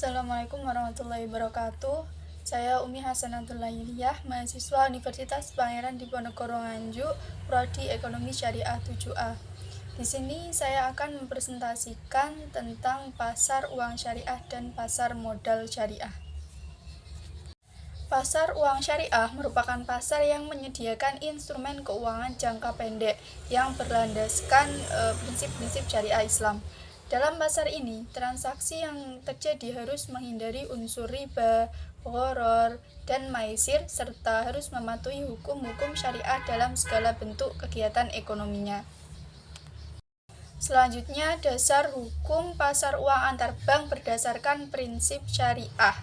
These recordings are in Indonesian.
Assalamualaikum warahmatullahi wabarakatuh. Saya Umi Hasanatul Lailiyah, mahasiswa Universitas Pangeran Diponegoro Nganjuk, Prodi Ekonomi Syariah 7A. Di sini saya akan mempresentasikan tentang pasar uang syariah dan pasar modal syariah. Pasar uang syariah merupakan pasar yang menyediakan instrumen keuangan jangka pendek yang berlandaskan prinsip-prinsip syariah Islam. Dalam pasar ini, transaksi yang terjadi harus menghindari unsur riba, gharar, dan maisir, serta harus mematuhi hukum-hukum syariah dalam segala bentuk kegiatan ekonominya. Selanjutnya, dasar hukum pasar uang antar bank berdasarkan prinsip syariah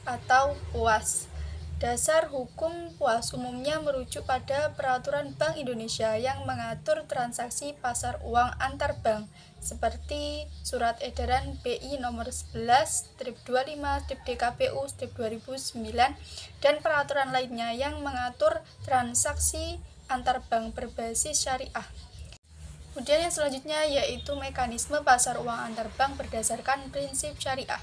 atau PUAS. Dasar hukum PUAS umumnya merujuk pada Peraturan Bank Indonesia yang mengatur transaksi pasar uang antar bank seperti Surat Edaran BI nomor 11/25/DKPU/2009 dan peraturan lainnya yang mengatur transaksi antar bank berbasis syariah. Kemudian yang selanjutnya yaitu mekanisme pasar uang antar bank berdasarkan prinsip syariah.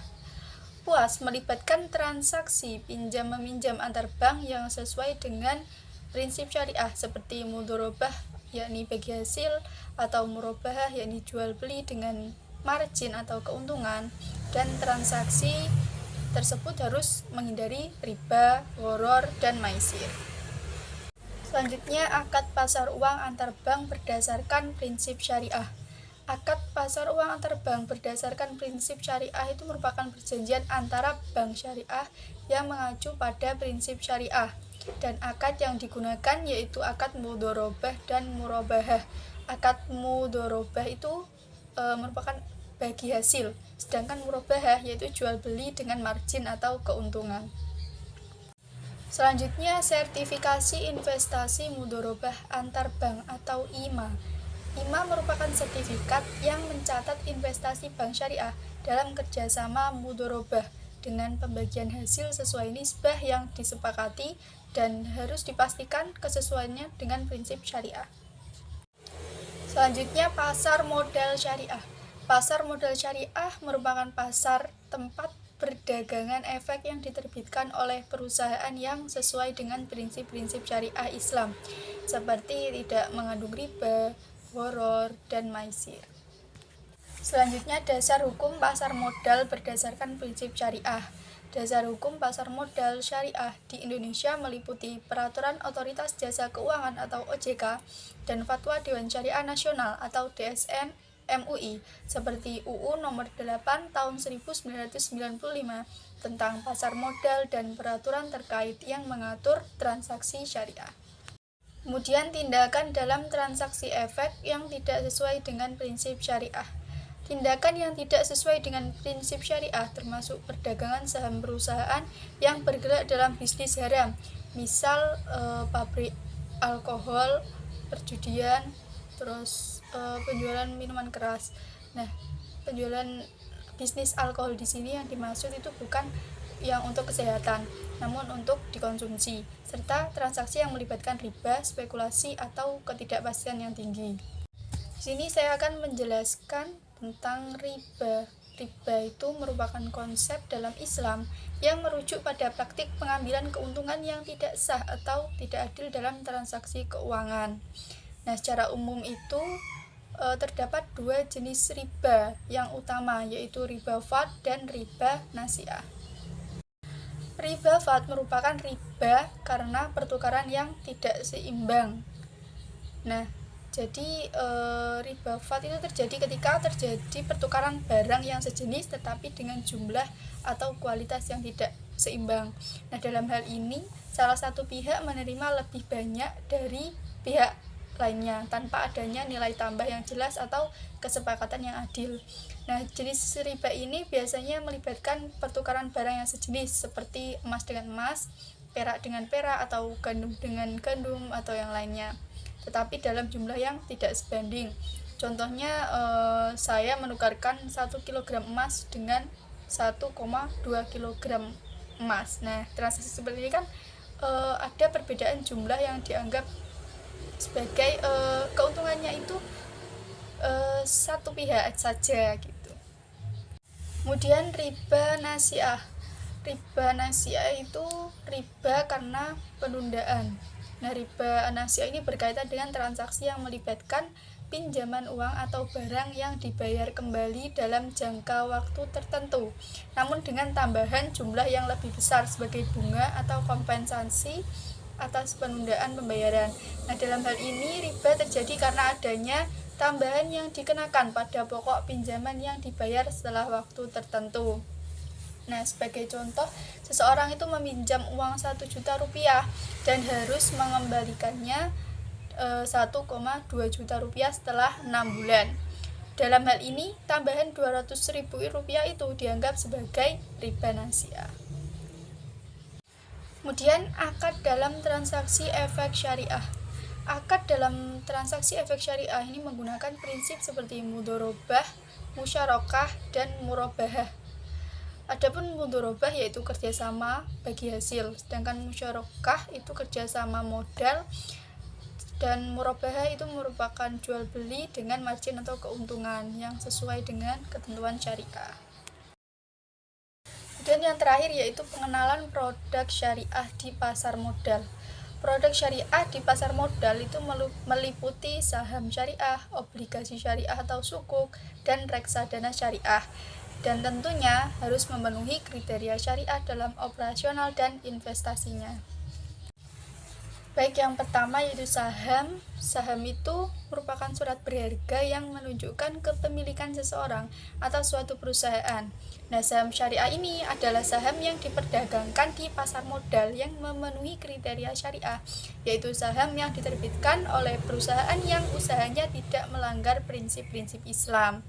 PUAS melibatkan transaksi pinjam-meminjam antar bank yang sesuai dengan prinsip syariah seperti mudharabah yakni bagi hasil atau murabahah yakni jual beli dengan margin atau keuntungan, dan transaksi tersebut harus menghindari riba, gharar, dan maisir. Selanjutnya, akad pasar uang antar bank berdasarkan prinsip syariah. Akad pasar uang antar bank berdasarkan prinsip syariah itu merupakan perjanjian antara bank syariah yang mengacu pada prinsip syariah, dan akad yang digunakan yaitu akad mudharabah dan murabahah. Akad mudharabah itu merupakan bagi hasil, sedangkan murabahah yaitu jual beli dengan margin atau keuntungan. Selanjutnya, sertifikasi investasi mudharabah antar bank atau IMA. IMA merupakan sertifikat yang mencatat investasi bank syariah dalam kerjasama mudharabah dengan pembagian hasil sesuai nisbah yang disepakati dan harus dipastikan kesesuaiannya dengan prinsip syariah. Selanjutnya, pasar modal syariah. Pasar modal syariah merupakan pasar tempat perdagangan efek yang diterbitkan oleh perusahaan yang sesuai dengan prinsip-prinsip syariah Islam, seperti tidak mengandung riba, gharar, dan maisir. Selanjutnya, dasar hukum pasar modal berdasarkan prinsip syariah. Dasar hukum pasar modal syariah di Indonesia meliputi Peraturan Otoritas Jasa Keuangan atau OJK dan Fatwa Dewan Syariah Nasional atau DSN MUI seperti UU nomor 8 tahun 1995 tentang pasar modal dan peraturan terkait yang mengatur transaksi syariah. Kemudian, tindakan dalam transaksi efek yang tidak sesuai dengan prinsip syariah. Tindakan yang tidak sesuai dengan prinsip syariah termasuk perdagangan saham perusahaan yang bergerak dalam bisnis haram, misal pabrik alkohol, perjudian, terus penjualan minuman keras. Nah, penjualan bisnis alkohol di sini yang dimaksud itu bukan yang untuk kesehatan, namun untuk dikonsumsi, serta transaksi yang melibatkan riba, spekulasi, atau ketidakpastian yang tinggi. Di sini saya akan menjelaskan tentang riba. Riba itu merupakan konsep dalam Islam yang merujuk pada praktik pengambilan keuntungan yang tidak sah atau tidak adil dalam transaksi keuangan. Nah, secara umum itu terdapat dua jenis riba yang utama, yaitu riba fad dan riba nasi'ah. Riba fad merupakan riba karena pertukaran yang tidak seimbang. Nah, jadi riba fad itu terjadi ketika terjadi pertukaran barang yang sejenis tetapi dengan jumlah atau kualitas yang tidak seimbang. Nah, dalam hal ini salah satu pihak menerima lebih banyak dari pihak lainnya tanpa adanya nilai tambah yang jelas atau kesepakatan yang adil. Nah, jenis riba ini biasanya melibatkan pertukaran barang yang sejenis seperti emas dengan emas, perak dengan perak, atau gandum dengan gandum atau yang lainnya, tetapi dalam jumlah yang tidak sebanding. Contohnya, saya menukarkan 1 kg emas dengan 1,2 kg emas. Nah, transaksi seperti ini kan ada perbedaan jumlah yang dianggap sebagai keuntungannya itu satu pihak saja gitu. Kemudian riba nasiah. Riba nasiah itu riba karena penundaan. Nah, riba nasiah ini berkaitan dengan transaksi yang melibatkan pinjaman uang atau barang yang dibayar kembali dalam jangka waktu tertentu, namun dengan tambahan jumlah yang lebih besar sebagai bunga atau kompensasi atas penundaan pembayaran. Nah, dalam hal ini riba terjadi karena adanya tambahan yang dikenakan pada pokok pinjaman yang dibayar setelah waktu tertentu. Nah, sebagai contoh, seseorang itu meminjam uang 1 juta rupiah dan harus mengembalikannya 1,2 juta rupiah setelah 6 bulan. Dalam hal ini, tambahan 200.000 rupiah itu dianggap sebagai riba nasiah. Kemudian, akad dalam transaksi efek syariah. Akad dalam transaksi efek syariah ini menggunakan prinsip seperti mudharabah, musyarakah, dan murabahah. Adapun mudharabah yaitu kerjasama bagi hasil, sedangkan musyarakah itu kerjasama modal, dan murabahah itu merupakan jual beli dengan margin atau keuntungan yang sesuai dengan ketentuan syariah. Kemudian yang terakhir yaitu pengenalan produk syariah di pasar modal. Produk syariah di pasar modal itu meliputi saham syariah, obligasi syariah atau sukuk, dan reksadana syariah. Dan tentunya harus memenuhi kriteria syariah dalam operasional dan investasinya. Baik, yang pertama yaitu saham. Saham itu merupakan surat berharga yang menunjukkan kepemilikan seseorang atau suatu perusahaan. Nah, saham syariah ini adalah saham yang diperdagangkan di pasar modal yang memenuhi kriteria syariah, yaitu saham yang diterbitkan oleh perusahaan yang usahanya tidak melanggar prinsip-prinsip Islam.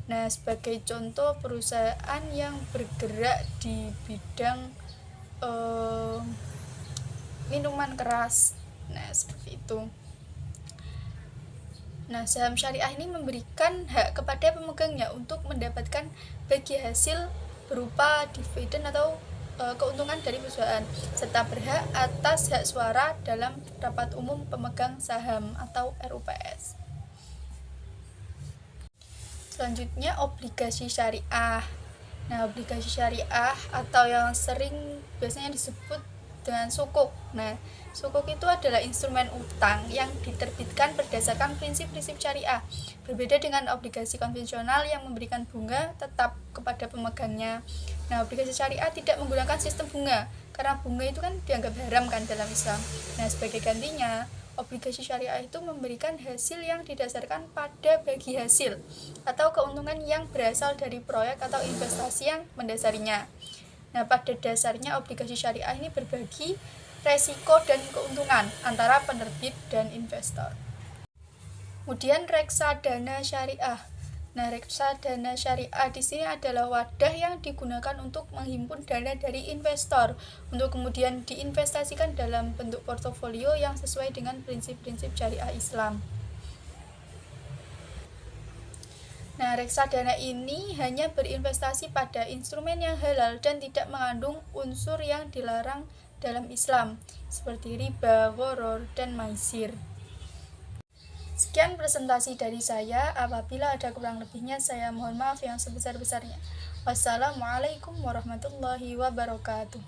Nah, sebagai contoh perusahaan yang bergerak di bidang minuman keras. Nah, seperti itu. Nah, saham syariah ini memberikan hak kepada pemegangnya untuk mendapatkan bagi hasil berupa dividen atau keuntungan dari perusahaan, serta berhak atas hak suara dalam rapat umum pemegang saham atau RUPS. Selanjutnya, obligasi syariah. Nah, obligasi syariah atau yang sering biasanya disebut dengan sukuk. Nah, sukuk itu adalah instrumen utang yang diterbitkan berdasarkan prinsip-prinsip syariah. Berbeda dengan obligasi konvensional yang memberikan bunga tetap kepada pemegangnya. Nah, obligasi syariah tidak menggunakan sistem bunga, karena bunga itu kan dianggap haram kan dalam Islam. Nah, sebagai gantinya, obligasi syariah itu memberikan hasil yang didasarkan pada bagi hasil atau keuntungan yang berasal dari proyek atau investasi yang mendasarinya. Nah, pada dasarnya obligasi syariah ini berbagi resiko dan keuntungan antara penerbit dan investor. Kemudian reksadana syariah. Nah, reksadana syariah di sini adalah wadah yang digunakan untuk menghimpun dana dari investor untuk kemudian diinvestasikan dalam bentuk portofolio yang sesuai dengan prinsip-prinsip syariah Islam. Nah, reksadana ini hanya berinvestasi pada instrumen yang halal dan tidak mengandung unsur yang dilarang dalam Islam, seperti riba, gharar, dan maisir. Sekian presentasi dari saya. Apabila ada kurang lebihnya, saya mohon maaf yang sebesar-besarnya. Wassalamualaikum warahmatullahi wabarakatuh.